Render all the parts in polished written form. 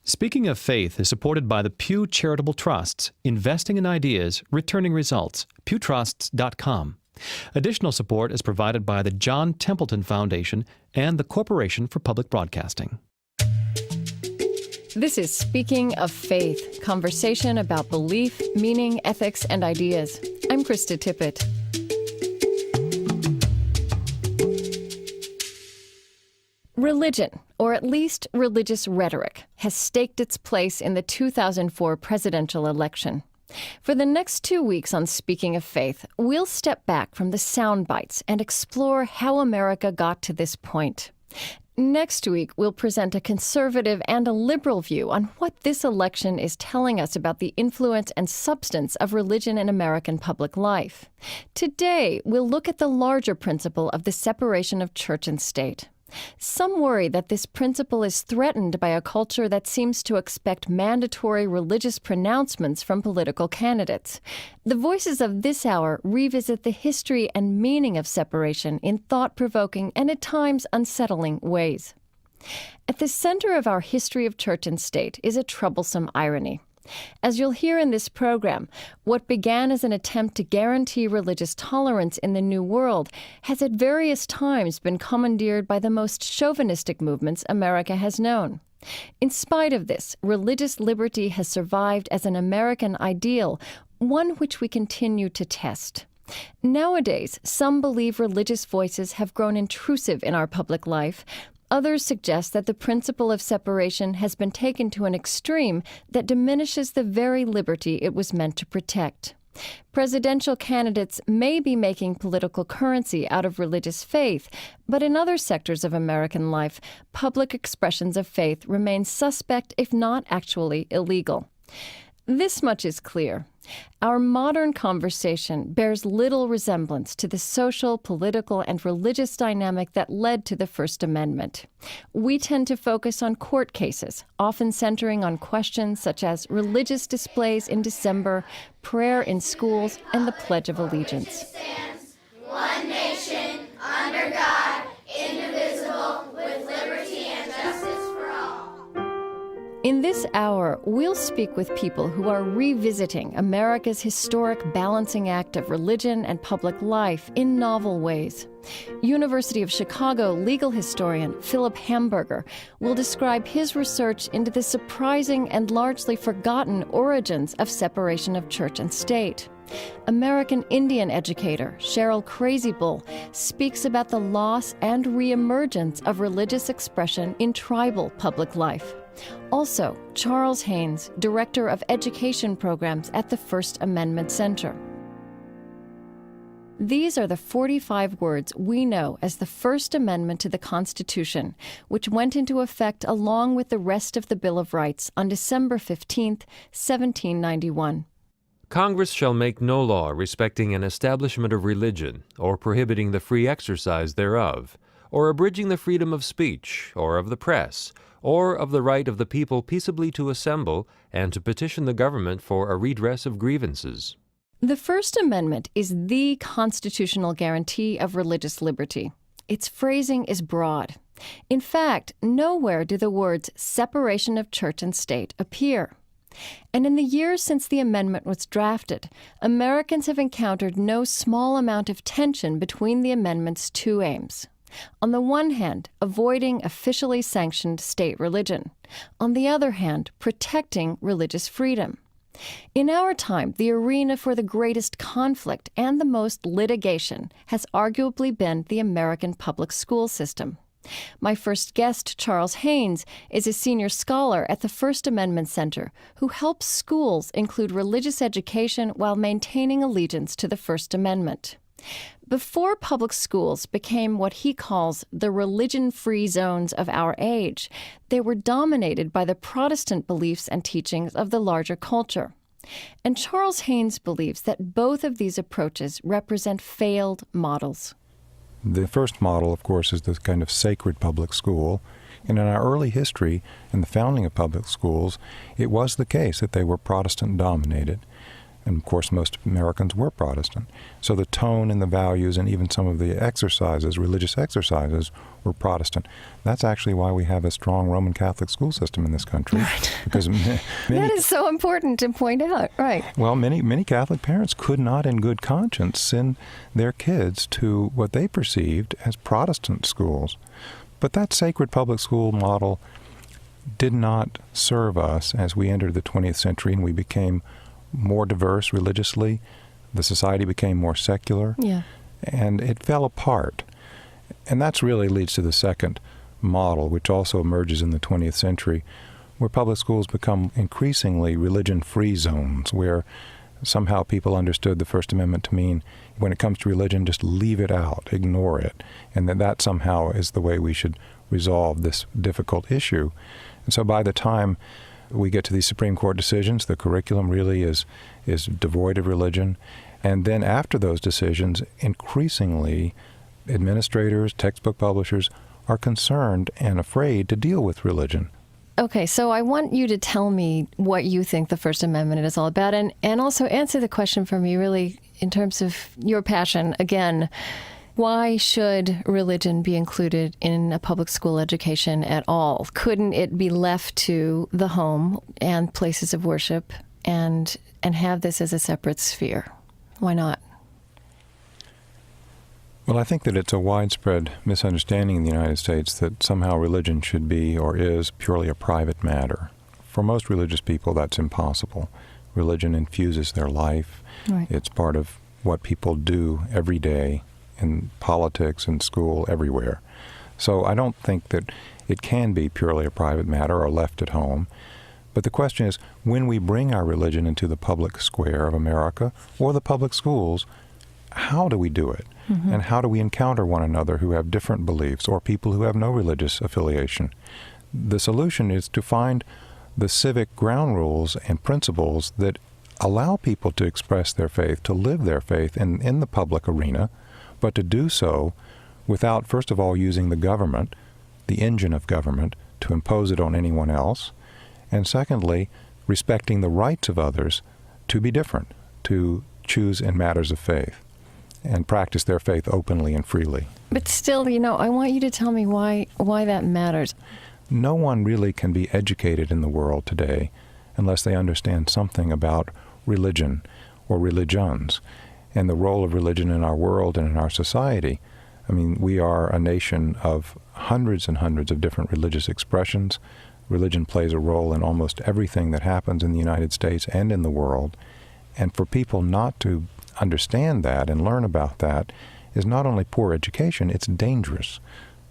Speaking of Faith is supported by the Pew Charitable Trusts, investing in ideas, returning results, pewtrusts.com. Additional support is provided by the John Templeton Foundation and the Corporation for Public Broadcasting. This is Speaking of Faith, conversation about belief, meaning, ethics, and ideas. I'm Krista Tippett. Religion, or at least religious rhetoric, has staked its place in the 2004 presidential election. For the next 2 weeks on Speaking of Faith, we'll step back from the sound bites and explore how America got to this point. Next week, we'll present a conservative and a liberal view on what this election is telling us about the influence and substance of religion in American public life. Today, we'll look at the larger principle of the separation of church and state. Some worry that this principle is threatened by a culture that seems to expect mandatory religious pronouncements from political candidates. The voices of this hour revisit the history and meaning of separation in thought-provoking and at times unsettling ways. At the center of our history of church and state is a troublesome irony. As you'll hear in this program, what began as an attempt to guarantee religious tolerance in the New World has at various times been commandeered by the most chauvinistic movements America has known. In spite of this, religious liberty has survived as an American ideal, one which we continue to test. Nowadays, some believe religious voices have grown intrusive in our public life. Others suggest that the principle of separation has been taken to an extreme that diminishes the very liberty it was meant to protect. Presidential candidates may be making political currency out of religious faith, but in other sectors of American life, public expressions of faith remain suspect, if not actually illegal. This much is clear. Our modern conversation bears little resemblance to the social, political, and religious dynamic that led to the First Amendment. We tend to focus on court cases, often centering on questions such as religious displays in December, prayer in schools, and the Pledge of Allegiance. One nation, under God, indivisible, with liberty and justice for all. In this hour, we'll speak with people who are revisiting America's historic balancing act of religion and public life in novel ways. University of Chicago legal historian Philip Hamburger will describe his research into the surprising and largely forgotten origins of separation of church and state. American Indian educator Cheryl Crazy Bull speaks about the loss and reemergence of religious expression in tribal public life. Also, Charles Haynes, Director of Education Programs at the First Amendment Center. These are the 45 words we know as the First Amendment to the Constitution, which went into effect along with the rest of the Bill of Rights on December 15, 1791. Congress shall make no law respecting an establishment of religion, or prohibiting the free exercise thereof, or abridging the freedom of speech, or of the press, or of the right of the people peaceably to assemble and to petition the government for a redress of grievances. The First Amendment is the constitutional guarantee of religious liberty. Its phrasing is broad. In fact, nowhere do the words separation of church and state appear. And in the years since the amendment was drafted, Americans have encountered no small amount of tension between the amendment's two aims. On the one hand, avoiding officially sanctioned state religion. On the other hand, protecting religious freedom. In our time, the arena for the greatest conflict and the most litigation has arguably been the American public school system. My first guest, Charles Haynes, is a senior scholar at the First Amendment Center who helps schools include religious education while maintaining allegiance to the First Amendment. Before public schools became what he calls the religion-free zones of our age, they were dominated by the Protestant beliefs and teachings of the larger culture. And Charles Haynes believes that both of these approaches represent failed models. The first model, of course, is this kind of sacred public school. And in our early history, in the founding of public schools, it was the case that they were Protestant-dominated. And of course, most Americans were Protestant. So the tone and the values and even some of the exercises, religious exercises, were Protestant. That's actually why we have a strong Roman Catholic school system in this country. Right. Because that is so important to point out, right. Well, many Catholic parents could not in good conscience send their kids to what they perceived as Protestant schools. But that sacred public school model did not serve us as we entered the 20th century and we became more diverse religiously. The society became more secular. Yeah. And it fell apart. And that's really leads to the second model, which also emerges in the 20th century, where public schools become increasingly religion-free zones, where somehow people understood the First Amendment to mean, when it comes to religion, just leave it out, ignore it, and that somehow is the way we should resolve this difficult issue. And so by the time we get to these Supreme Court decisions, the curriculum really is devoid of religion. And then after those decisions, increasingly, administrators, textbook publishers are concerned and afraid to deal with religion. Okay, so I want you to tell me what you think the First Amendment is all about, and also answer the question for me, really, in terms of your passion. Again, why should religion be included in a public school education at all? Couldn't it be left to the home and places of worship and have this as a separate sphere? Why not? Well, I think that it's a widespread misunderstanding in the United States that somehow religion should be or is purely a private matter. For most religious people, that's impossible. Religion infuses their life. Right. It's part of what people do every day in politics, in school, everywhere. So I don't think that it can be purely a private matter or left at home. But the question is, when we bring our religion into the public square of America or the public schools, how do we do it? Mm-hmm. And how do we encounter one another who have different beliefs or people who have no religious affiliation? The solution is to find the civic ground rules and principles that allow people to express their faith, to live their faith in the public arena, but to do so without, first of all, using the government, the engine of government, to impose it on anyone else, and secondly, respecting the rights of others to be different, to choose in matters of faith, and practice their faith openly and freely. But still, I want you to tell me why that matters. No one really can be educated in the world today unless they understand something about religion or religions and the role of religion in our world and in our society. I mean, we are a nation of hundreds and hundreds of different religious expressions. Religion plays a role in almost everything that happens in the United States and in the world. And for people not to understand that and learn about that is not only poor education, it's dangerous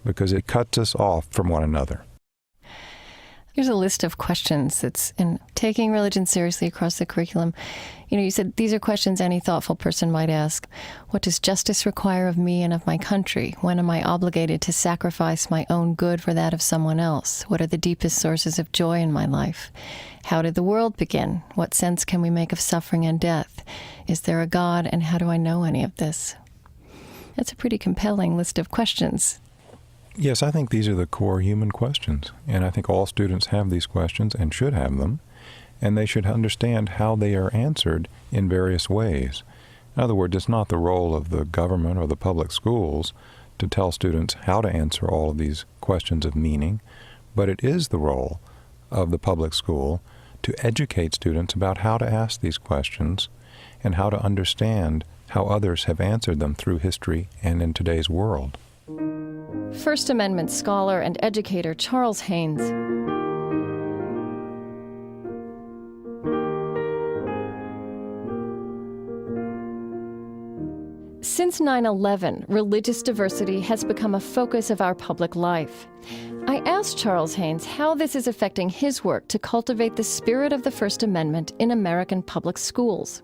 because it cuts us off from one another. Here's a list of questions that's in taking religion seriously across the curriculum. You said these are questions any thoughtful person might ask. What does justice require of me and of my country? When am I obligated to sacrifice my own good for that of someone else? What are the deepest sources of joy in my life? How did the world begin? What sense can we make of suffering and death? Is there a God, and how do I know any of this? That's a pretty compelling list of questions. Yes, I think these are the core human questions, and I think all students have these questions and should have them, and they should understand how they are answered in various ways. In other words, it's not the role of the government or the public schools to tell students how to answer all of these questions of meaning, but it is the role of the public school to educate students about how to ask these questions and how to understand how others have answered them through history and in today's world. First Amendment scholar and educator Charles Haynes. Since 9/11, religious diversity has become a focus of our public life. I asked Charles Haynes how this is affecting his work to cultivate the spirit of the First Amendment in American public schools.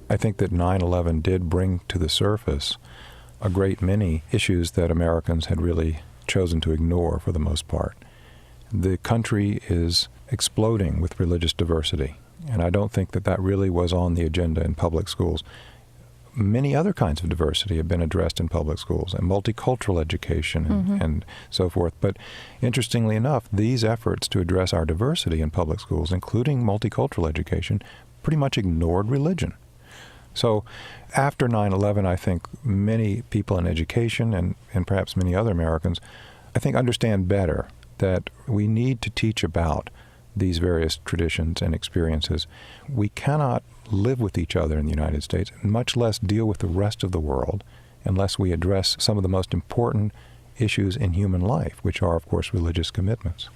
I think that 9/11 did bring to the surface a great many issues that Americans had really chosen to ignore for the most part. The country is exploding with religious diversity, and I don't think that really was on the agenda in public schools. Many other kinds of diversity have been addressed in public schools, and multicultural education and so forth. But interestingly enough, these efforts to address our diversity in public schools, including multicultural education, pretty much ignored religion. So after 9/11, I think many people in education and perhaps many other Americans, I think, understand better that we need to teach about these various traditions and experiences. We cannot live with each other in the United States, much less deal with the rest of the world, unless we address some of the most important issues in human life, which are, of course, religious commitments.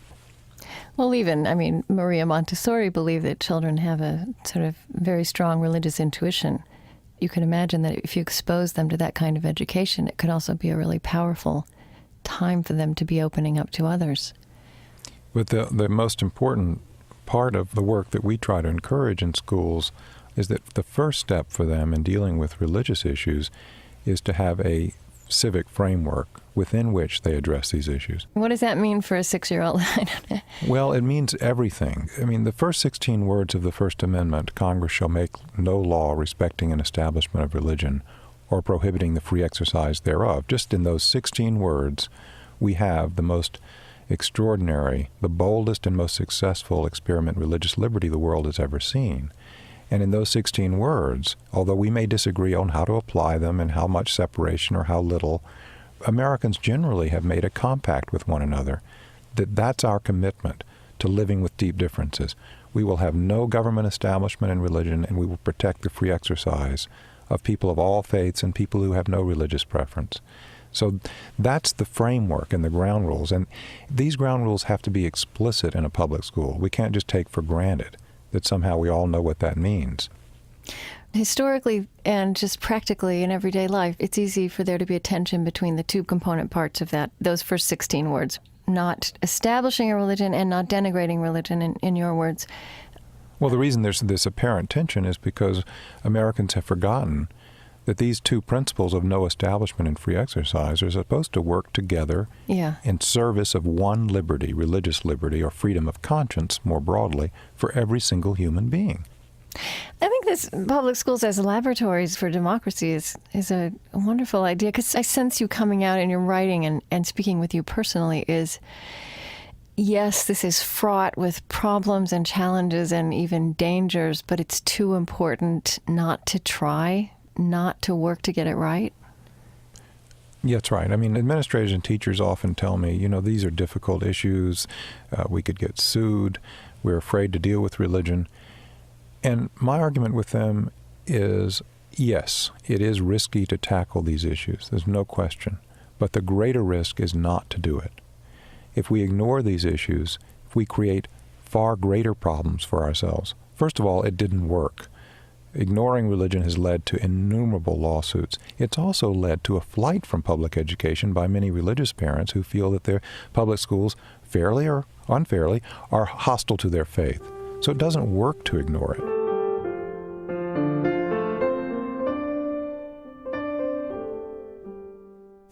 Well, even, Maria Montessori believed that children have a sort of very strong religious intuition. You can imagine that if you expose them to that kind of education, it could also be a really powerful time for them to be opening up to others. But the most important part of the work that we try to encourage in schools is that the first step for them in dealing with religious issues is to have a civic framework within which they address these issues. What does that mean for a 6-year-old? I don't know. Well, it means everything. The first 16 words of the First Amendment, Congress shall make no law respecting an establishment of religion or prohibiting the free exercise thereof. Just in those 16 words, we have the most extraordinary, the boldest and most successful experiment in religious liberty the world has ever seen. And in those 16 words, although we may disagree on how to apply them and how much separation or how little, Americans generally have made a compact with one another that that's our commitment to living with deep differences. We will have no government establishment in religion, and we will protect the free exercise of people of all faiths and people who have no religious preference. So that's the framework and the ground rules. And these ground rules have to be explicit in a public school. We can't just take for granted that somehow we all know what that means. Historically and just practically in everyday life, it's easy for there to be a tension between the two component parts of those first 16 words, not establishing a religion and not denigrating religion, in your words. Well, the reason there's this apparent tension is because Americans have forgotten that these two principles of no establishment and free exercise are supposed to work together in service of one liberty, religious liberty, or freedom of conscience, more broadly, for every single human being. I think this public schools as laboratories for democracy is a wonderful idea, because I sense you coming out in your writing and speaking with you personally is, yes, this is fraught with problems and challenges and even dangers, but it's too important not to try, not to work to get it right. Yeah, that's right. Administrators and teachers often tell me, these are difficult issues. We could get sued. We're afraid to deal with religion. And my argument with them is, yes, it is risky to tackle these issues. There's no question. But the greater risk is not to do it. If we ignore these issues, if we create far greater problems for ourselves. First of all, it didn't work. Ignoring religion has led to innumerable lawsuits. It's also led to a flight from public education by many religious parents who feel that their public schools, fairly or unfairly, are hostile to their faith. So it doesn't work to ignore it.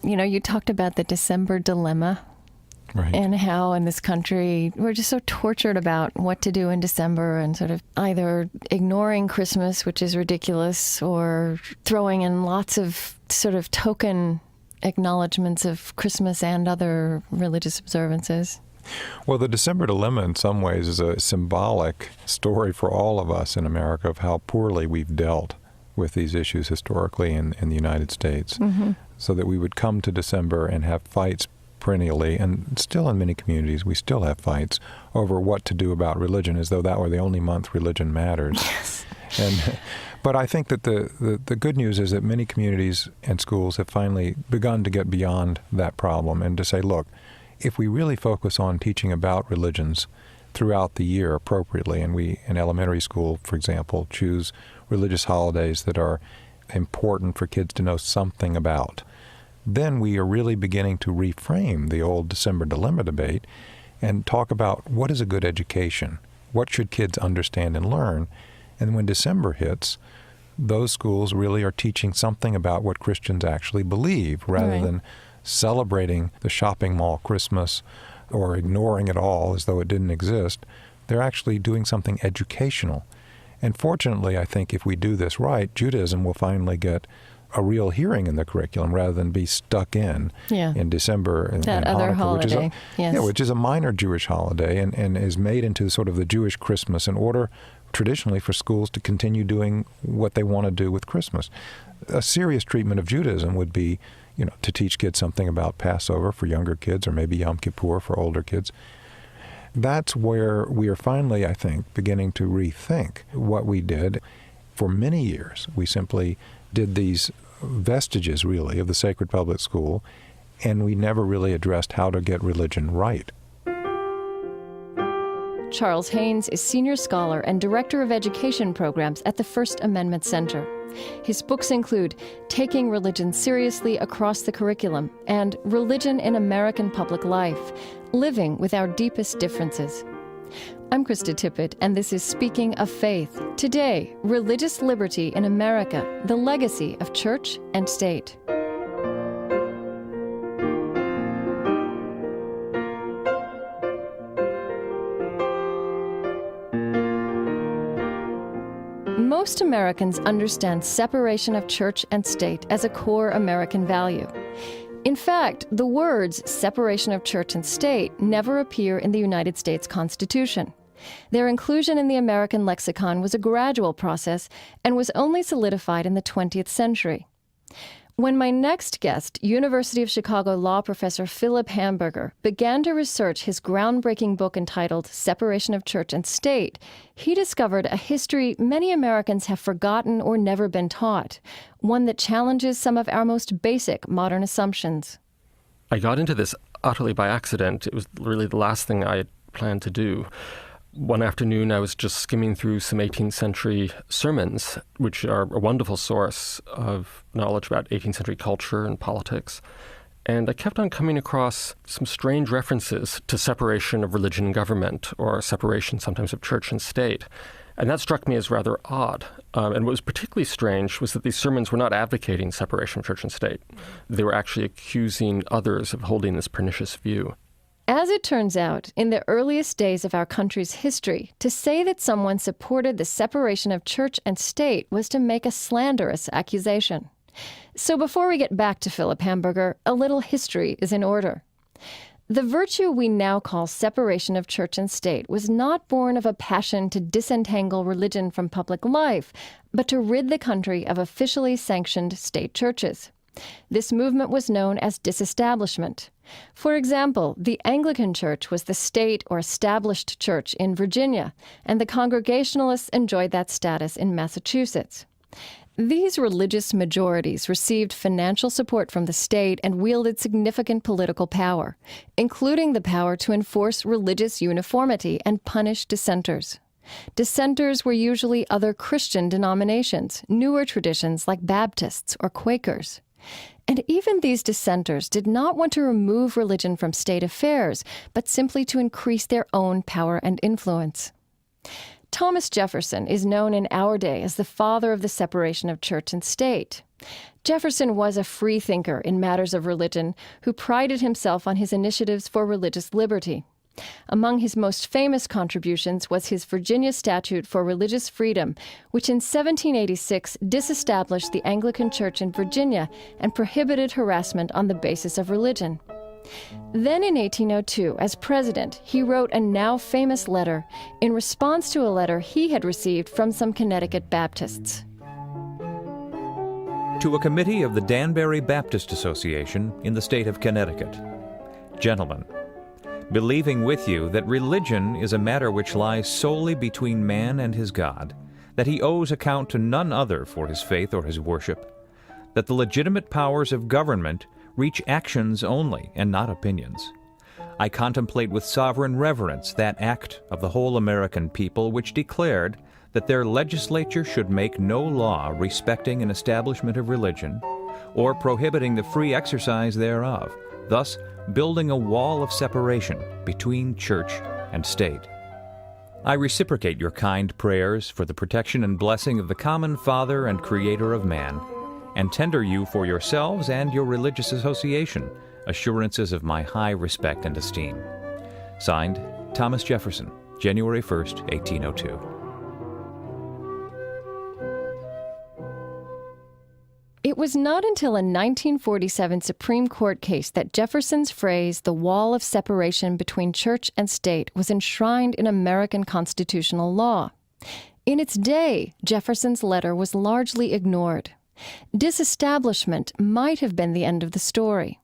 You talked about the December dilemma. Right. And how in this country we're just so tortured about what to do in December and sort of either ignoring Christmas, which is ridiculous, or throwing in lots of sort of token acknowledgments of Christmas and other religious observances. Well, the December dilemma in some ways is a symbolic story for all of us in America of how poorly we've dealt with these issues historically in the United States. Mm-hmm. So that we would come to December and have fights perennially, and still in many communities we still have fights over what to do about religion, as though that were the only month religion matters. Yes. But I think that the good news is that many communities and schools have finally begun to get beyond that problem and to say, look, if we really focus on teaching about religions throughout the year appropriately, and we in elementary school, for example, choose religious holidays that are important for kids to know something about, then we are really beginning to reframe the old December dilemma debate and talk about what is a good education, what should kids understand and learn. And when December hits, those schools really are teaching something about what Christians actually believe, rather than celebrating the shopping mall Christmas or ignoring it all as though it didn't exist. They're actually doing something educational. And fortunately, I think if we do this right, Judaism will finally get a real hearing in the curriculum rather than be stuck in December and other Hanukkah, holiday, which is a minor Jewish holiday and is made into sort of the Jewish Christmas in order traditionally for schools to continue doing what they want to do with Christmas. A serious treatment of Judaism would be, to teach kids something about Passover for younger kids, or maybe Yom Kippur for older kids. That's where we are finally, I think, beginning to rethink what we did. For many years, we simply did these vestiges, really, of the sacred public school, and we never really addressed how to get religion right. Charles Haynes is senior scholar and director of education programs at the First Amendment Center. His books include Taking Religion Seriously Across the Curriculum and Religion in American Public Life, Living with Our Deepest Differences. I'm Krista Tippett, and this is Speaking of Faith. Today, religious liberty in America, the legacy of church and state. Most Americans understand separation of church and state as a core American value. In fact, the words separation of church and state never appear in the United States Constitution. Their inclusion in the American lexicon was a gradual process and was only solidified in the 20th century. When my next guest, University of Chicago law professor Philip Hamburger, began to research his groundbreaking book entitled Separation of Church and State, he discovered a history many Americans have forgotten or never been taught, one that challenges some of our most basic modern assumptions. I got into this utterly by accident. It was really the last thing I had planned to do. One afternoon, I was just skimming through some 18th century sermons, which are a wonderful source of knowledge about 18th century culture and politics. And I kept on coming across some strange references to separation of religion and government, or separation sometimes of church and state. And that struck me as rather odd. And what was particularly strange was that these sermons were not advocating separation of church and state. They were actually accusing others of holding this pernicious view. As it turns out, in the earliest days of our country's history, to say that someone supported the separation of church and state was to make a slanderous accusation. So before we get back to Philip Hamburger, a little history is in order. The virtue we now call separation of church and state was not born of a passion to disentangle religion from public life, but to rid the country of officially sanctioned state churches. This movement was known as disestablishment. For example, the Anglican Church was the state or established church in Virginia, and the Congregationalists enjoyed that status in Massachusetts. These religious majorities received financial support from the state and wielded significant political power, including the power to enforce religious uniformity and punish dissenters. Dissenters were usually other Christian denominations, newer traditions like Baptists or Quakers. And even these dissenters did not want to remove religion from state affairs, but simply to increase their own power and influence. Thomas Jefferson is known in our day as the father of the separation of church and state. Jefferson was a free thinker in matters of religion who prided himself on his initiatives for religious liberty. Among his most famous contributions was his Virginia Statute for Religious Freedom, which in 1786 disestablished the Anglican Church in Virginia and prohibited harassment on the basis of religion. Then in 1802, as president, he wrote a now famous letter in response to a letter he had received from some Connecticut Baptists. To a committee of the Danbury Baptist Association in the state of Connecticut. Gentlemen, believing with you that religion is a matter which lies solely between man and his God, that he owes account to none other for his faith or his worship, that the legitimate powers of government reach actions only and not opinions. I contemplate with sovereign reverence that act of the whole American people which declared that their legislature should make no law respecting an establishment of religion, or prohibiting the free exercise thereof, thus building a wall of separation between church and state. I reciprocate your kind prayers for the protection and blessing of the common Father and Creator of man, and tender you for yourselves and your religious association assurances of my high respect and esteem. Signed, Thomas Jefferson, January 1st, 1802. It was not until a 1947 Supreme Court case that Jefferson's phrase, the wall of separation between church and state, was enshrined in American constitutional law. In its day, Jefferson's letter was largely ignored. Disestablishment might have been the end of the story.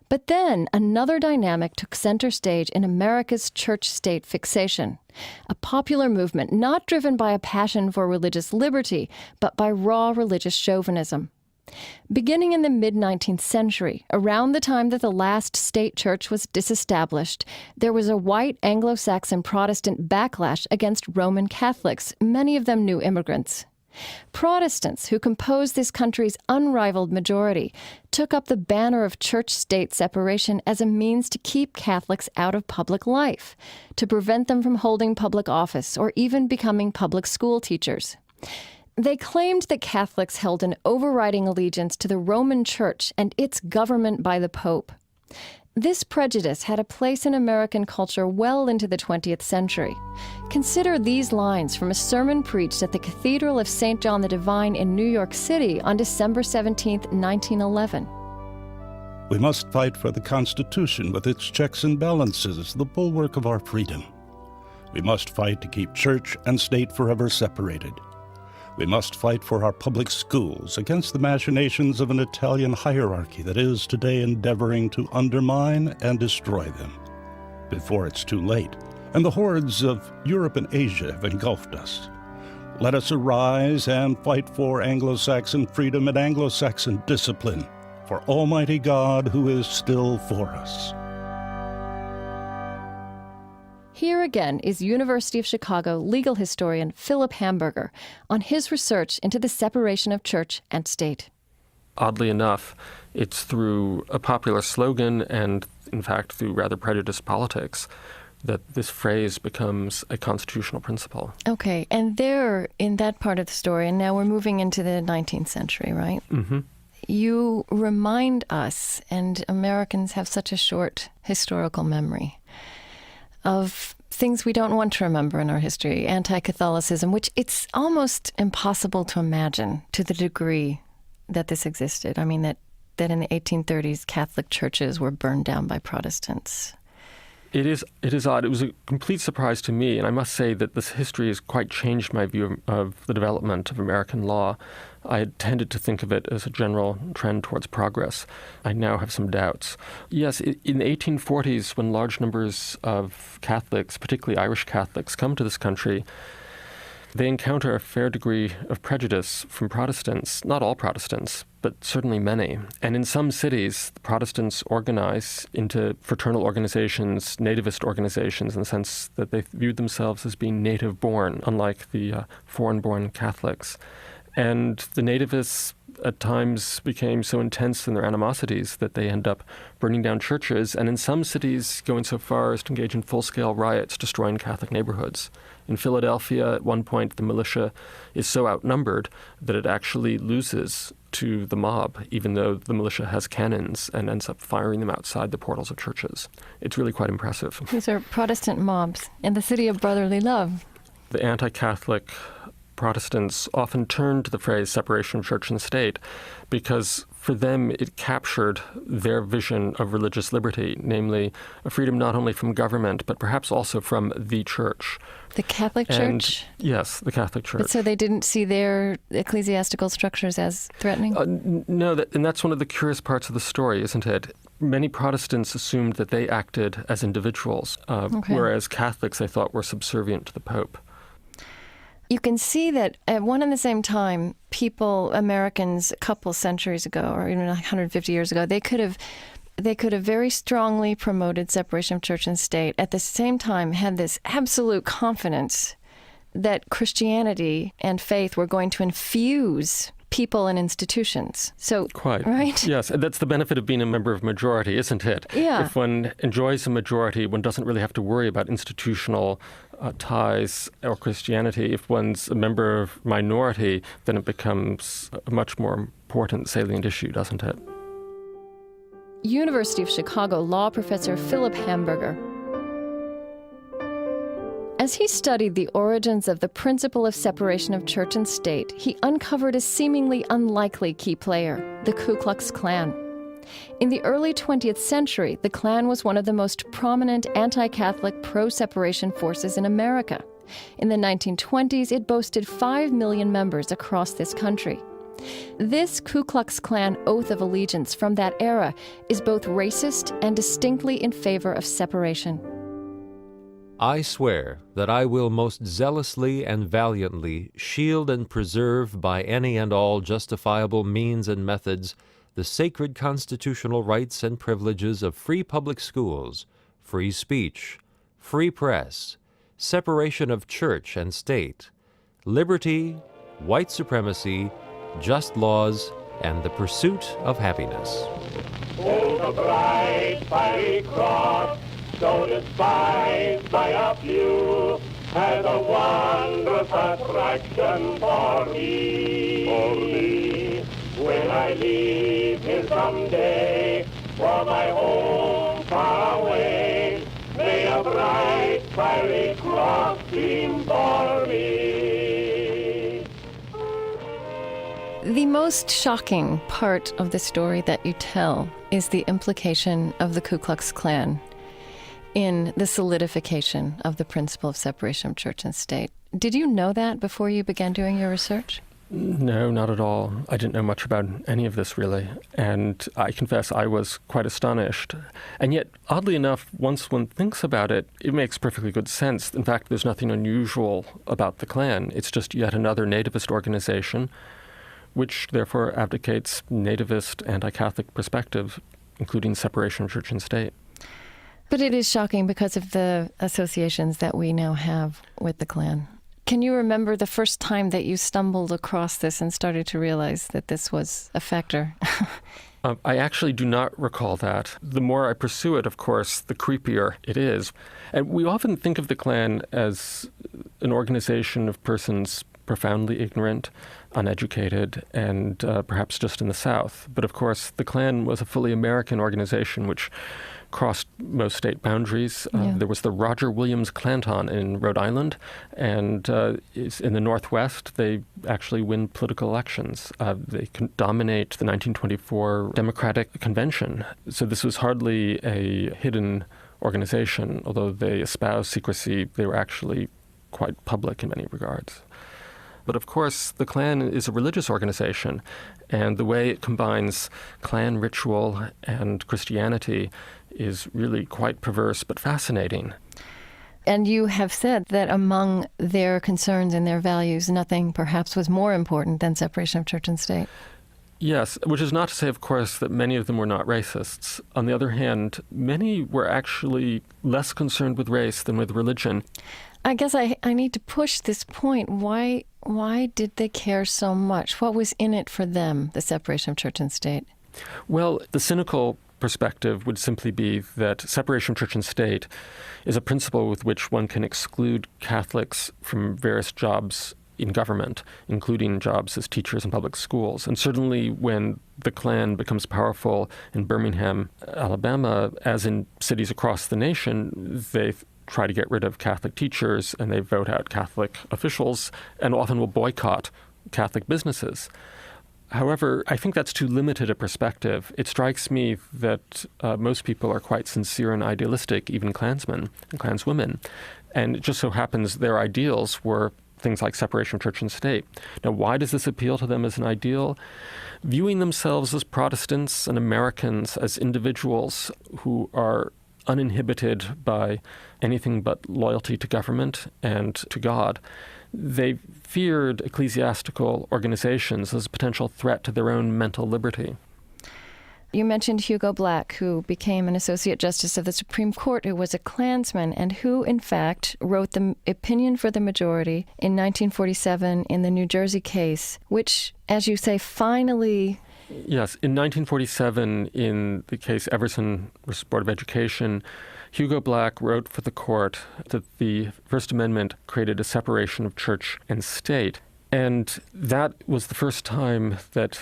But then another dynamic took center stage in America's church-state fixation, a popular movement not driven by a passion for religious liberty, but by raw religious chauvinism. Beginning in the mid-19th century, around the time that the last state church was disestablished, there was a white Anglo-Saxon Protestant backlash against Roman Catholics, many of them new immigrants. Protestants, who composed this country's unrivaled majority, took up the banner of church-state separation as a means to keep Catholics out of public life, to prevent them from holding public office or even becoming public school teachers. They claimed that Catholics held an overriding allegiance to the Roman Church and its government by the Pope. This prejudice had a place in American culture well into the 20th century. Consider these lines from a sermon preached at the Cathedral of St. John the Divine in New York City on December 17, 1911. We must fight for the Constitution with its checks and balances, the bulwark of our freedom. We must fight to keep church and state forever separated. We must fight for our public schools against the machinations of an Italian hierarchy that is today endeavoring to undermine and destroy them before it's too late, and the hordes of Europe and Asia have engulfed us. Let us arise and fight for Anglo-Saxon freedom and Anglo-Saxon discipline, for Almighty God who is still for us. Here again is University of Chicago legal historian Philip Hamburger on his research into the separation of church and state. Oddly enough, it's through a popular slogan and, in fact, through rather prejudiced politics that this phrase becomes a constitutional principle. Okay, and there, in that part of the story, and now we're moving into the 19th century, right? Mm-hmm. You remind us, and Americans have such a short historical memory, of things we don't want to remember in our history, anti-Catholicism, which it's almost impossible to imagine to the degree that this existed. I mean, that in the 1830s, Catholic churches were burned down by Protestants. It is odd. It was a complete surprise to me, and I must say that this history has quite changed my view of the development of American law. I had tended to think of it as a general trend towards progress. I now have some doubts. Yes, in the 1840s, when large numbers of Catholics, particularly Irish Catholics, come to this country, they encounter a fair degree of prejudice from Protestants, not all Protestants, but certainly many. And in some cities, the Protestants organize into fraternal organizations, nativist organizations, in the sense that they viewed themselves as being native-born, unlike the foreign-born Catholics. And the nativists at times became so intense in their animosities that they end up burning down churches, and in some cities going so far as to engage in full-scale riots, destroying Catholic neighborhoods. In Philadelphia, at one point, the militia is so outnumbered that it actually loses to the mob, even though the militia has cannons, and ends up firing them outside the portals of churches. It's really quite impressive. These are Protestant mobs in the city of brotherly love. The anti-Catholic Protestants often turn to the phrase separation of church and state because for them it captured their vision of religious liberty, namely a freedom not only from government but perhaps also from the church. The Catholic Church? Yes, the Catholic Church. But so they didn't see their ecclesiastical structures as threatening? No, and that's one of the curious parts of the story, isn't it? Many Protestants assumed that they acted as individuals, whereas Catholics, they thought, were subservient to the Pope. You can see that at one and the same time, Americans a couple centuries ago, or even 150 years ago, they could have very strongly promoted separation of church and state. At the same time, had this absolute confidence that Christianity and faith were going to infuse people and institutions. So, quite. Right? Yes, and that's the benefit of being a member of a majority, isn't it? Yeah. If one enjoys a majority, one doesn't really have to worry about institutional ties or Christianity. If one's a member of minority, then it becomes a much more important, salient issue, doesn't it? University of Chicago law professor Philip Hamburger. As he studied the origins of the principle of separation of church and state, he uncovered a seemingly unlikely key player, the Ku Klux Klan. In the early 20th century, the Klan was one of the most prominent anti-Catholic pro-separation forces in America, In the 1920s, it boasted 5 million members across this country. This Ku Klux Klan oath of allegiance from that era is both racist and distinctly in favor of separation. I swear that I will most zealously and valiantly shield and preserve by any and all justifiable means and methods the sacred constitutional rights and privileges of free public schools, free speech, free press, separation of church and state, liberty, white supremacy, just laws, and the pursuit of happiness. Hold the bright fiery cross, so despised by a few, as a wondrous attraction for me. For me. When I leave here someday for my home far away, may a bright fiery cross gleam for me. The most shocking part of the story that you tell is the implication of the Ku Klux Klan in the solidification of the principle of separation of church and state. Did you know that before you began doing your research? No, not at all. I didn't know much about any of this, really. And I confess I was quite astonished. And yet, oddly enough, once one thinks about it, it makes perfectly good sense. In fact, there's nothing unusual about the Klan. It's just yet another nativist organization, which therefore abdicates nativist anti-Catholic perspective, including separation of church and state. But it is shocking because of the associations that we now have with the Klan. Can you remember the first time that you stumbled across this and started to realize that this was a factor? I actually do not recall that. The more I pursue it, of course, the creepier it is. And we often think of the Klan as an organization of persons profoundly ignorant, uneducated, and perhaps just in the South. But of course, the Klan was a fully American organization which crossed most state boundaries. There was the Roger Williams Klanton in Rhode Island, and in the Northwest, they actually win political elections. They can dominate the 1924 Democratic Convention. So this was hardly a hidden organization. Although they espoused secrecy, they were actually quite public in many regards. But of course, the Klan is a religious organization, and the way it combines Klan ritual and Christianity is really quite perverse but fascinating. And you have said that among their concerns and their values, nothing perhaps was more important than separation of church and state. Yes, which is not to say, of course, that many of them were not racists. On the other hand, many were actually less concerned with race than with religion. I guess I need to push this point. Why did they care so much? What was in it for them, the separation of church and state? Well, the cynical perspective would simply be that separation of church and state is a principle with which one can exclude Catholics from various jobs in government, including jobs as teachers in public schools. And certainly when the Klan becomes powerful in Birmingham, Alabama, as in cities across the nation, they try to get rid of Catholic teachers, and they vote out Catholic officials, and often will boycott Catholic businesses. However, I think that's too limited a perspective. It strikes me that most people are quite sincere and idealistic, even Klansmen and Klanswomen. And it just so happens their ideals were things like separation of church and state. Now, why does this appeal to them as an ideal? Viewing themselves as Protestants and Americans, as individuals who are uninhibited by anything but loyalty to government and to God, they feared ecclesiastical organizations as a potential threat to their own mental liberty. You mentioned Hugo Black, who became an Associate Justice of the Supreme Court, who was a Klansman, and who, in fact, wrote the opinion for the majority in 1947 in the New Jersey case, which, as you say, finally... Yes, in 1947, in the case Everson v. Board of Education, Hugo Black wrote for the court that the First Amendment created a separation of church and state. And that was the first time that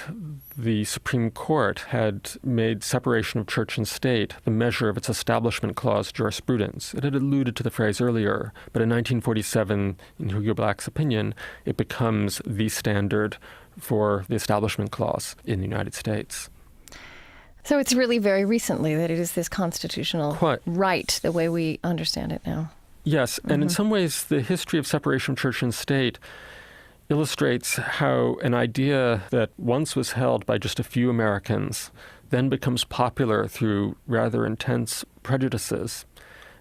the Supreme Court had made separation of church and state the measure of its Establishment Clause jurisprudence. It had alluded to the phrase earlier, but in 1947, in Hugo Black's opinion, it becomes the standard for the Establishment Clause in the United States. So it's really very recently that it is this constitutional right, the way we understand it now. Yes, and in some ways the history of separation of church and state illustrates how an idea that once was held by just a few Americans then becomes popular through rather intense prejudices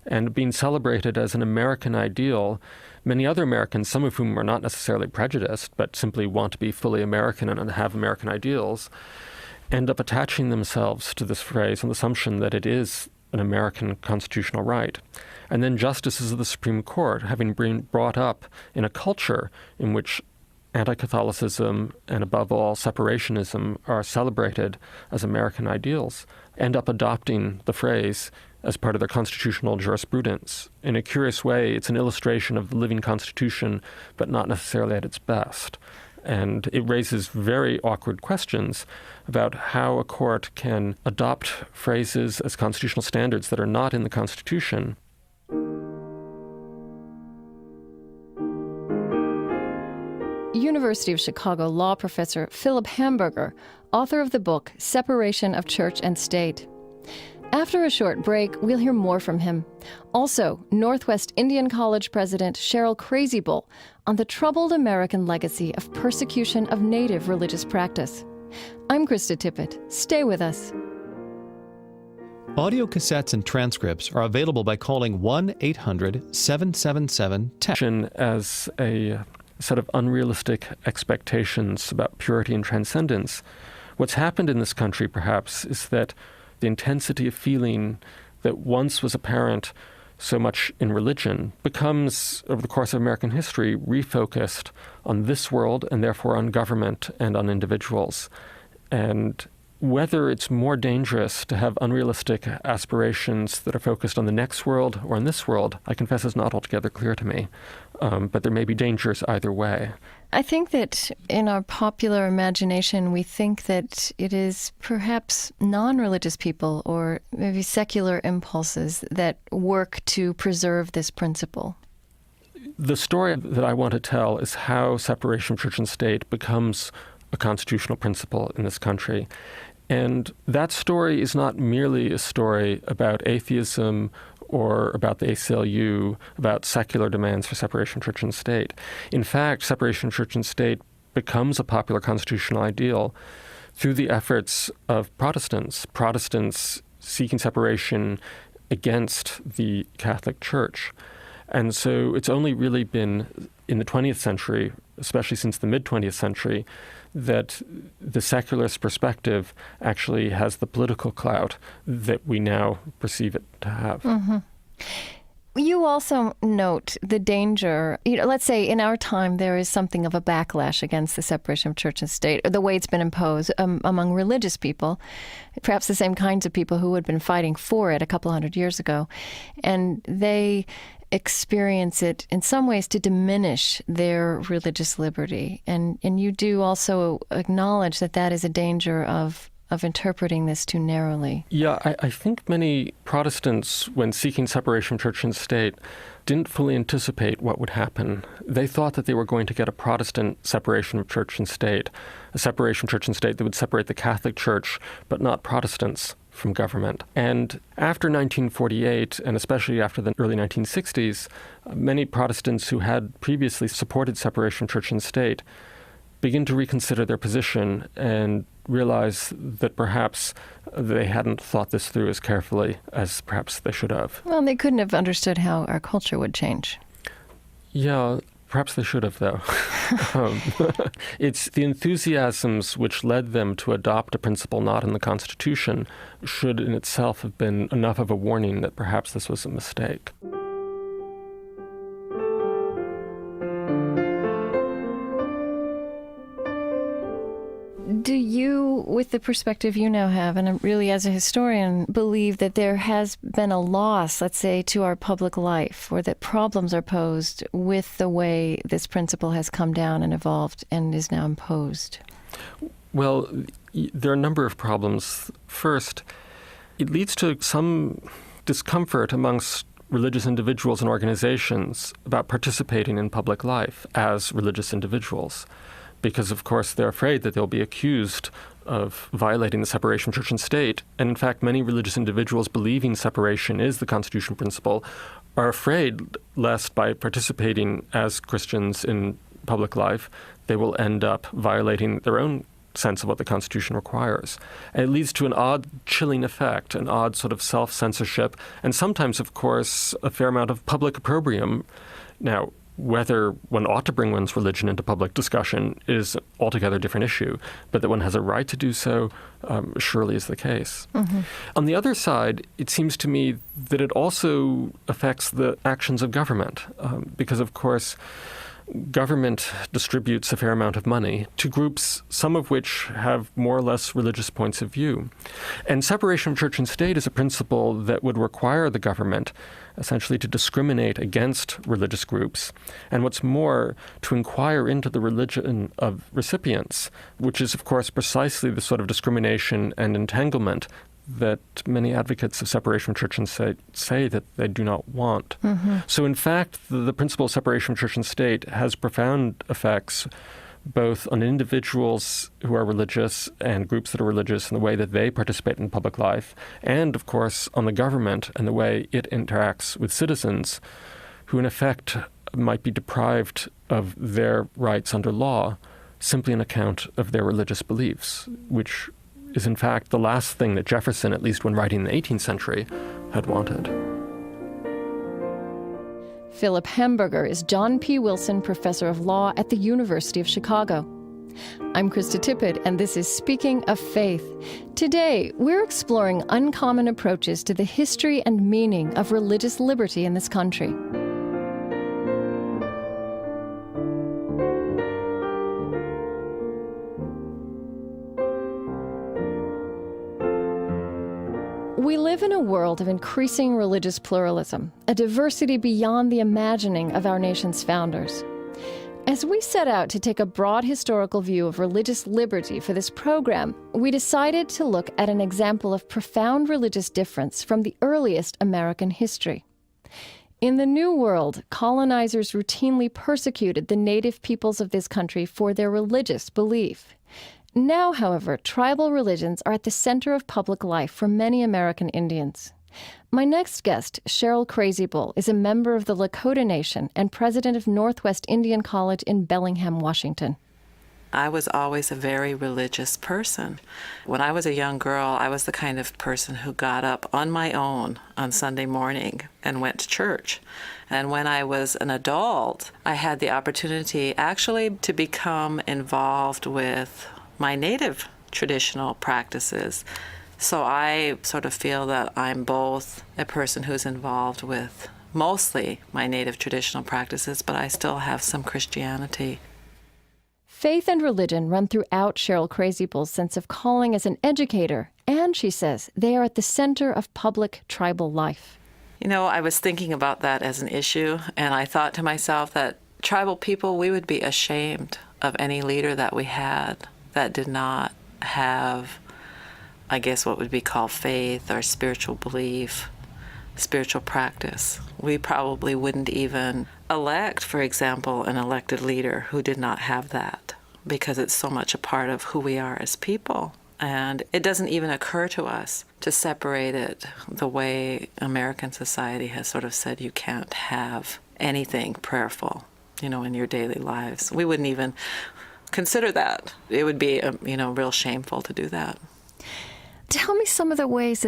and being celebrated as an American ideal. Many other Americans, some of whom are not necessarily prejudiced, but simply want to be fully American and have American ideals, end up attaching themselves to this phrase on the assumption that it is an American constitutional right. And then justices of the Supreme Court, having been brought up in a culture in which anti-Catholicism and, above all, separationism are celebrated as American ideals, end up adopting the phrase as part of their constitutional jurisprudence. In a curious way, it's an illustration of the living Constitution, but not necessarily at its best. And it raises very awkward questions about how a court can adopt phrases as constitutional standards that are not in the Constitution. University of Chicago law professor Philip Hamburger, author of the book Separation of Church and State. After a short break, we'll hear more from him. Also, Northwest Indian College President Cheryl Crazybull on the troubled American legacy of persecution of native religious practice. I'm Krista Tippett. Stay with us. Audio cassettes and transcripts are available by calling 1-800-777-TECH. As a set of unrealistic expectations about purity and transcendence, what's happened in this country, perhaps, is that the intensity of feeling that once was apparent so much in religion becomes, over the course of American history, refocused on this world and therefore on government and on individuals. And whether it's more dangerous to have unrealistic aspirations that are focused on the next world or on this world, I confess is not altogether clear to me. But there may be dangers either way. I think that in our popular imagination, we think that it is perhaps non-religious people or maybe secular impulses that work to preserve this principle. The story that I want to tell is how separation of church and state becomes a constitutional principle in this country. And that story is not merely a story about atheism or about the ACLU, about secular demands for separation of church and state. In fact, separation of church and state becomes a popular constitutional ideal through the efforts of Protestants seeking separation against the Catholic Church. And so it's only really been in the 20th century, especially since the mid-20th century, that the secularist perspective actually has the political clout that we now perceive it to have. Mm-hmm. You also note the danger, let's say in our time there is something of a backlash against the separation of church and state, or the way it's been imposed among religious people, perhaps the same kinds of people who had been fighting for it a couple hundred years ago. And they experience it in some ways to diminish their religious liberty. And you do also acknowledge that that is a danger of interpreting this too narrowly. Yeah, I think many Protestants, when seeking separation of church and state, didn't fully anticipate what would happen. They thought that they were going to get a Protestant separation of church and state, a separation of church and state that would separate the Catholic Church, but not Protestants from government. And after 1948, and especially after the early 1960s, many Protestants who had previously supported separation of church and state begin to reconsider their position and realize that perhaps they hadn't thought this through as carefully as perhaps they should have. Well, they couldn't have understood how our culture would change. Yeah, perhaps they should have, though. It's the enthusiasms which led them to adopt a principle not in the Constitution should in itself have been enough of a warning that perhaps this was a mistake. Do you, with the perspective you now have, and really as a historian, believe that there has been a loss, let's say, to our public life, or that problems are posed with the way this principle has come down and evolved and is now imposed? Well, there are a number of problems. First, it leads to some discomfort amongst religious individuals and organizations about participating in public life as religious individuals, because, of course, they're afraid that they'll be accused of violating the separation of church and state. And, in fact, many religious individuals believing separation is the constitutional principle are afraid lest by participating as Christians in public life, they will end up violating their own sense of what the Constitution requires. And it leads to an odd chilling effect, an odd sort of self-censorship, and sometimes, of course, a fair amount of public opprobrium. Now, whether one ought to bring one's religion into public discussion is an altogether different issue, but that one has a right to do so surely is the case. Mm-hmm. On the other side, it seems to me that it also affects the actions of government, because, of course, government distributes a fair amount of money to groups, some of which have more or less religious points of view. And separation of church and state is a principle that would require the government essentially to discriminate against religious groups, and what's more, to inquire into the religion of recipients, which is, of course, precisely the sort of discrimination and entanglement that many advocates of separation of church and state say that they do not want. Mm-hmm. So in fact, the principle of separation of church and state has profound effects both on individuals who are religious and groups that are religious in the way that they participate in public life, and of course on the government and the way it interacts with citizens who in effect might be deprived of their rights under law simply on account of their religious beliefs, which is in fact the last thing that Jefferson, at least when writing in the 18th century, had wanted. Philip Hamburger is John P. Wilson Professor of Law at the University of Chicago. I'm Krista Tippett, and this is Speaking of Faith. Today, we're exploring uncommon approaches to the history and meaning of religious liberty in this country. We live in a world of increasing religious pluralism, a diversity beyond the imagining of our nation's founders. As we set out to take a broad historical view of religious liberty for this program, we decided to look at an example of profound religious difference from the earliest American history. In the New World, colonizers routinely persecuted the native peoples of this country for their religious belief. Now, however, tribal religions are at the center of public life for many American Indians. My next guest, Cheryl Crazy Bull, is a member of the Lakota Nation and president of Northwest Indian College in Bellingham, Washington. I was always a very religious person. When I was a young girl, I was the kind of person who got up on my own on Sunday morning and went to church. And when I was an adult, I had the opportunity actually to become involved with my native traditional practices. So I sort of feel that I'm both a person who's involved with mostly my native traditional practices, but I still have some Christianity. Faith and religion run throughout Cheryl Crazy Bull's sense of calling as an educator, and she says they are at the center of public tribal life. You know, I was thinking about that as an issue, and I thought to myself that tribal people, we would be ashamed of any leader that we had that did not have, I guess, what would be called faith or spiritual belief, spiritual practice. We probably wouldn't even elect, for example, an elected leader who did not have that, because it's so much a part of who we are as people. And it doesn't even occur to us to separate it the way American society has sort of said you can't have anything prayerful, in your daily lives. We wouldn't even consider that. It would be, real shameful to do that. Tell me some of the ways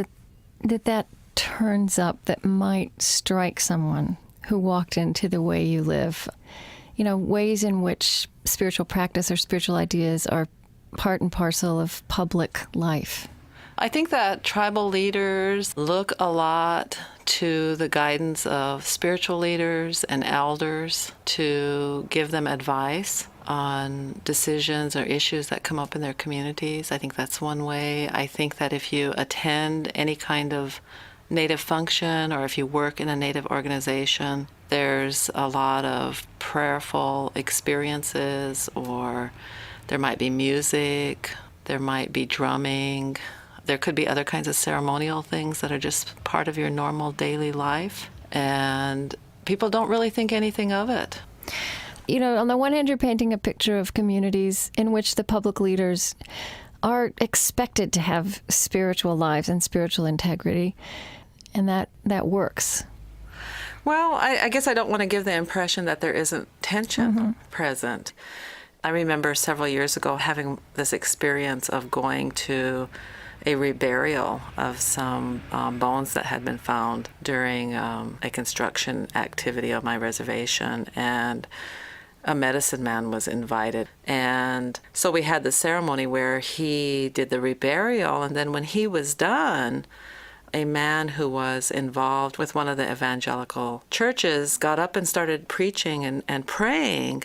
that turns up that might strike someone who walked into the way you live. Ways in which spiritual practice or spiritual ideas are part and parcel of public life. I think that tribal leaders look a lot to the guidance of spiritual leaders and elders to give them advice on decisions or issues that come up in their communities. I think that's one way. I think that if you attend any kind of Native function or if you work in a Native organization, there's a lot of prayerful experiences, or there might be music, there might be drumming, there could be other kinds of ceremonial things that are just part of your normal daily life, and people don't really think anything of it. On the one hand, you're painting a picture of communities in which the public leaders are expected to have spiritual lives and spiritual integrity, and that works. Well, I guess I don't want to give the impression that there isn't tension present. I remember several years ago having this experience of going to a reburial of some bones that had been found during a construction activity on my reservation, and a medicine man was invited. And so we had the ceremony where he did the reburial, and then when he was done, a man who was involved with one of the evangelical churches got up and started preaching and praying.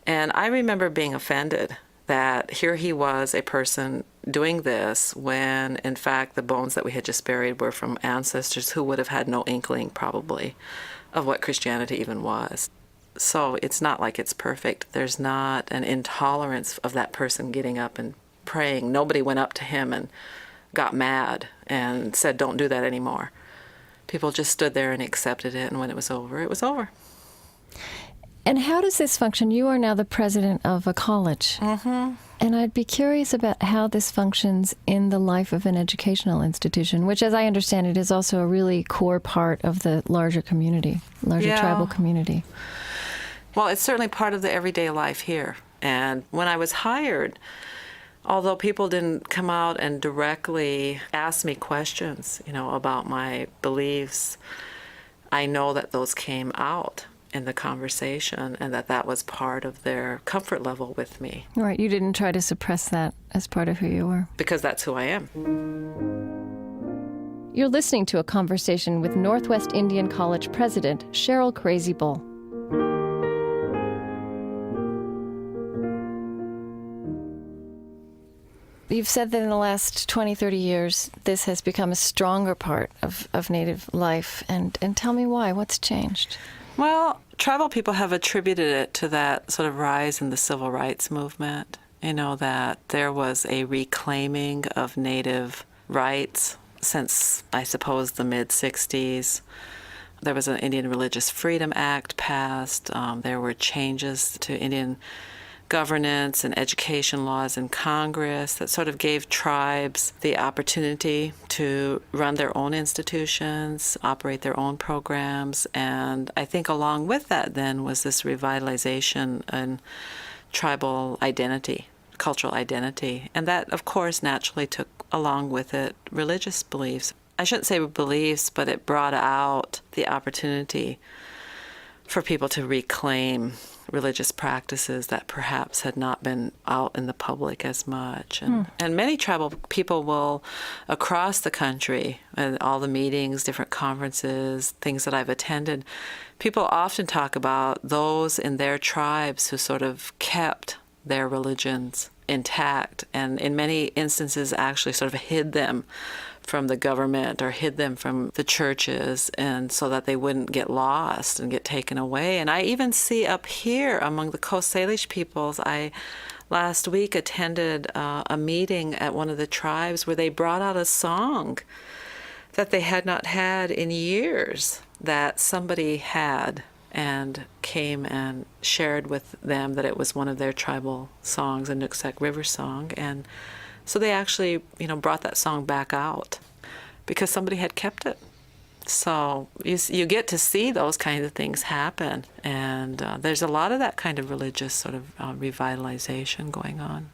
And I remember being offended that here he was, a person doing this, when in fact the bones that we had just buried were from ancestors who would have had no inkling probably of what Christianity even was. So it's not like it's perfect. There's not an intolerance of that person getting up and praying. Nobody went up to him and got mad and said, don't do that anymore. People just stood there and accepted it, and when it was over, it was over. And how does this function? You are now the president of a college. And I'd be curious about how this functions in the life of an educational institution, which, as I understand it, is also a really core part of the larger community, tribal community. Well, it's certainly part of the everyday life here. And when I was hired, although people didn't come out and directly ask me questions, about my beliefs, I know that those came out in the conversation, and that was part of their comfort level with me. Right. You didn't try to suppress that as part of who you were. Because that's who I am. You're listening to a conversation with Northwest Indian College President Cheryl Crazy Bull. You've said that in the last 20, 30 years, this has become a stronger part of Native life. And tell me why. What's changed? Well, tribal people have attributed it to that sort of rise in the civil rights movement, that there was a reclaiming of Native rights since, I suppose, the mid-'60s. There was an Indian Religious Freedom Act passed. There were changes to Indian governance and education laws in Congress that sort of gave tribes the opportunity to run their own institutions, operate their own programs. And I think along with that then was this revitalization in tribal identity, cultural identity. And that, of course, naturally took along with it religious beliefs. I shouldn't say beliefs, but it brought out the opportunity for people to reclaim religious practices that perhaps had not been out in the public as much. And many tribal people will, across the country, and all the meetings, different conferences, things that I've attended, people often talk about those in their tribes who sort of kept their religions intact, and in many instances actually sort of hid them from the government or hid them from the churches, and so that they wouldn't get lost and get taken away. And I even see up here among the Coast Salish peoples, I last week attended a meeting at one of the tribes where they brought out a song that they had not had in years, that somebody had, and came and shared with them that it was one of their tribal songs, a Nooksack River song. And so they actually, brought that song back out because somebody had kept it. So you get to see those kinds of things happen. And there's a lot of that kind of religious sort of revitalization going on.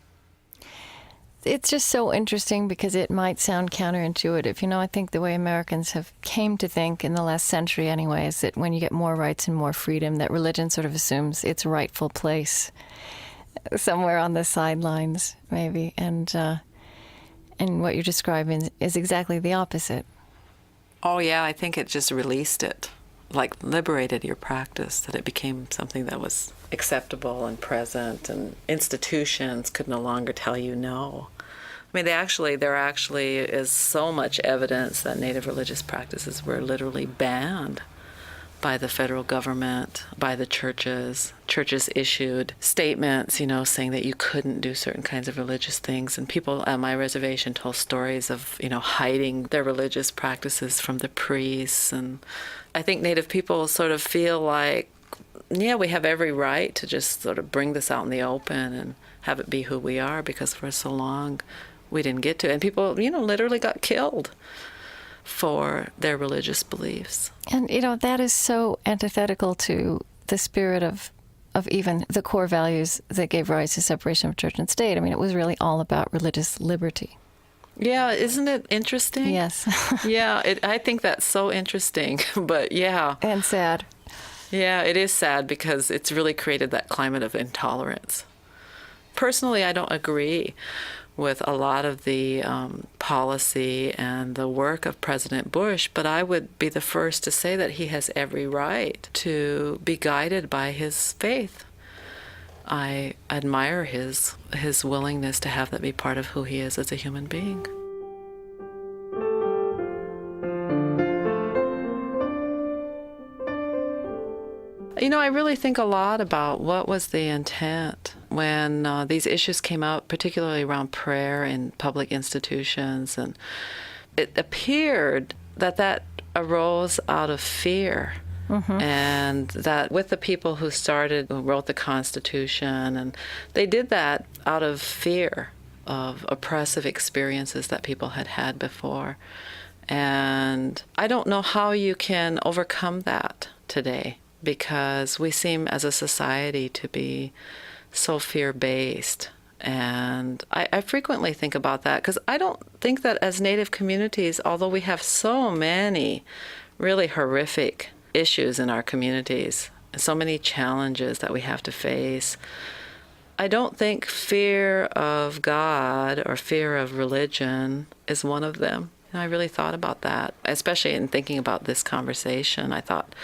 It's just so interesting because it might sound counterintuitive. I think the way Americans have came to think in the last century anyway is that when you get more rights and more freedom, that religion sort of assumes its rightful place somewhere on the sidelines, maybe. And what you're describing is exactly the opposite. Oh, yeah, I think it just released it, like liberated your practice, that it became something that was acceptable and present, and institutions could no longer tell you no. I mean, there actually is so much evidence that Native religious practices were literally banned by the federal government, by the churches. Churches issued statements, saying that you couldn't do certain kinds of religious things. And people at my reservation told stories of, hiding their religious practices from the priests. And I think Native people sort of feel like, yeah, we have every right to just sort of bring this out in the open and have it be who we are, because for so long we didn't get to. And people, literally got killed for their religious beliefs. And, that is so antithetical to the spirit of even the core values that gave rise to separation of church and state. I mean, it was really all about religious liberty. Yeah, isn't it interesting? Yes. Yeah, I think that's so interesting, but yeah. And sad. Yeah, it is sad because it's really created that climate of intolerance. Personally, I don't agree with a lot of the policy and the work of President Bush, but I would be the first to say that he has every right to be guided by his faith. I admire his willingness to have that be part of who he is as a human being. I really think a lot about what was the intent when these issues came up, particularly around prayer in public institutions. And it appeared that arose out of fear. Mm-hmm. And that with the people who wrote the Constitution, and they did that out of fear of oppressive experiences that people had had before. And I don't know how you can overcome that today, because we seem as a society to be so fear-based. And I frequently think about that, because I don't think that as Native communities, although we have so many really horrific issues in our communities, so many challenges that we have to face, I don't think fear of God or fear of religion is one of them. And I really thought about that, especially in thinking about this conversation. I thought,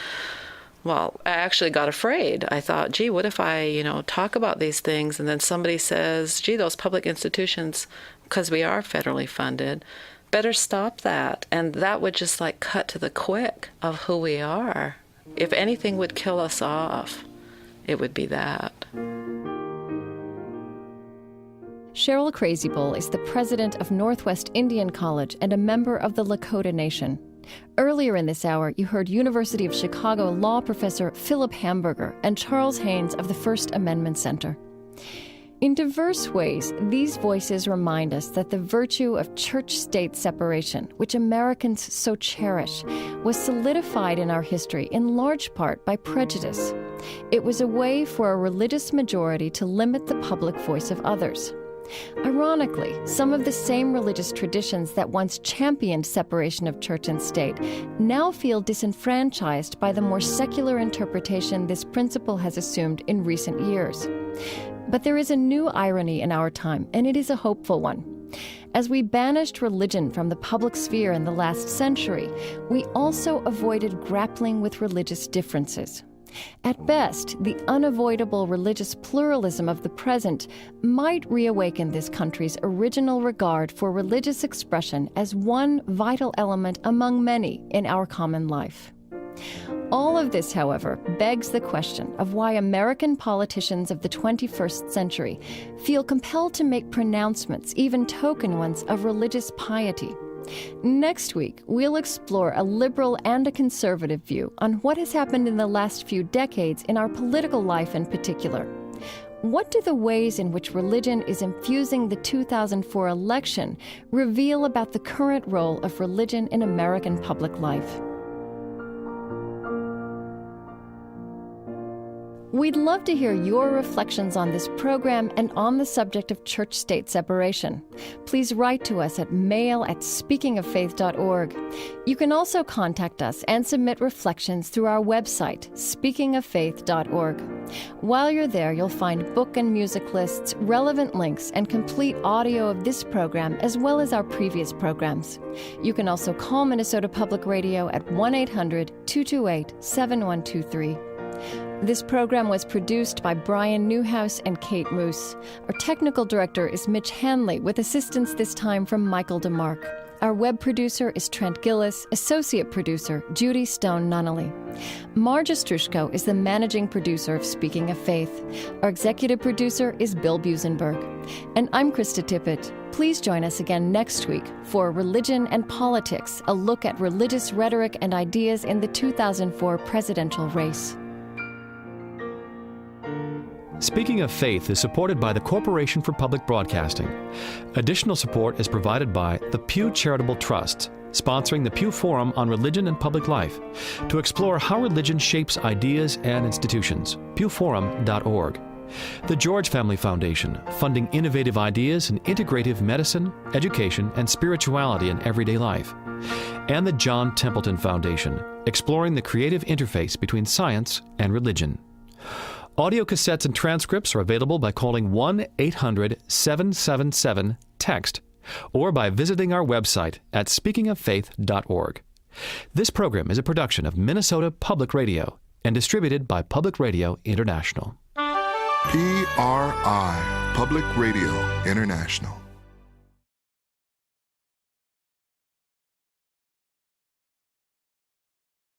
well, I actually got afraid. I thought, gee, what if I, talk about these things and then somebody says, gee, those public institutions, because we are federally funded, better stop that. And that would just cut to the quick of who we are. If anything would kill us off, it would be that. Cheryl Crazybull is the president of Northwest Indian College and a member of the Lakota Nation. Earlier in this hour, you heard University of Chicago law professor Philip Hamburger and Charles Haynes of the First Amendment Center. In diverse ways, these voices remind us that the virtue of church-state separation, which Americans so cherish, was solidified in our history in large part by prejudice. It was a way for a religious majority to limit the public voice of others. Ironically, some of the same religious traditions that once championed separation of church and state now feel disenfranchised by the more secular interpretation this principle has assumed in recent years. But there is a new irony in our time, and it is a hopeful one. As we banished religion from the public sphere in the last century, we also avoided grappling with religious differences. At best, the unavoidable religious pluralism of the present might reawaken this country's original regard for religious expression as one vital element among many in our common life. All of this, however, begs the question of why American politicians of the 21st century feel compelled to make pronouncements, even token ones, of religious piety. Next week, we'll explore a liberal and a conservative view on what has happened in the last few decades in our political life in particular. What do the ways in which religion is infusing the 2004 election reveal about the current role of religion in American public life? We'd love to hear your reflections on this program and on the subject of church-state separation. Please write to us at mail@speakingoffaith.org. You can also contact us and submit reflections through our website, speakingoffaith.org. While you're there, you'll find book and music lists, relevant links, and complete audio of this program, as well as our previous programs. You can also call Minnesota Public Radio at 1-800-228-7123. This program was produced by Brian Newhouse and Kate Moose. Our technical director is Mitch Hanley, with assistance this time from Michael DeMarc. Our web producer is Trent Gillis, associate producer Judy Stone-Nunnally. Marge Ostrushko is the managing producer of Speaking of Faith. Our executive producer is Bill Busenberg. And I'm Krista Tippett. Please join us again next week for Religion and Politics, a look at religious rhetoric and ideas in the 2004 presidential race. Speaking of Faith is supported by the Corporation for Public Broadcasting. Additional support is provided by the Pew Charitable Trusts, sponsoring the Pew Forum on Religion and Public Life to explore how religion shapes ideas and institutions. pewforum.org. The George Family Foundation, funding innovative ideas in integrative medicine, education, and spirituality in everyday life. And the John Templeton Foundation, exploring the creative interface between science and religion. Audio cassettes and transcripts are available by calling 1-800-777-TEXT or by visiting our website at speakingoffaith.org. This program is a production of Minnesota Public Radio and distributed by Public Radio International. PRI, Public Radio International.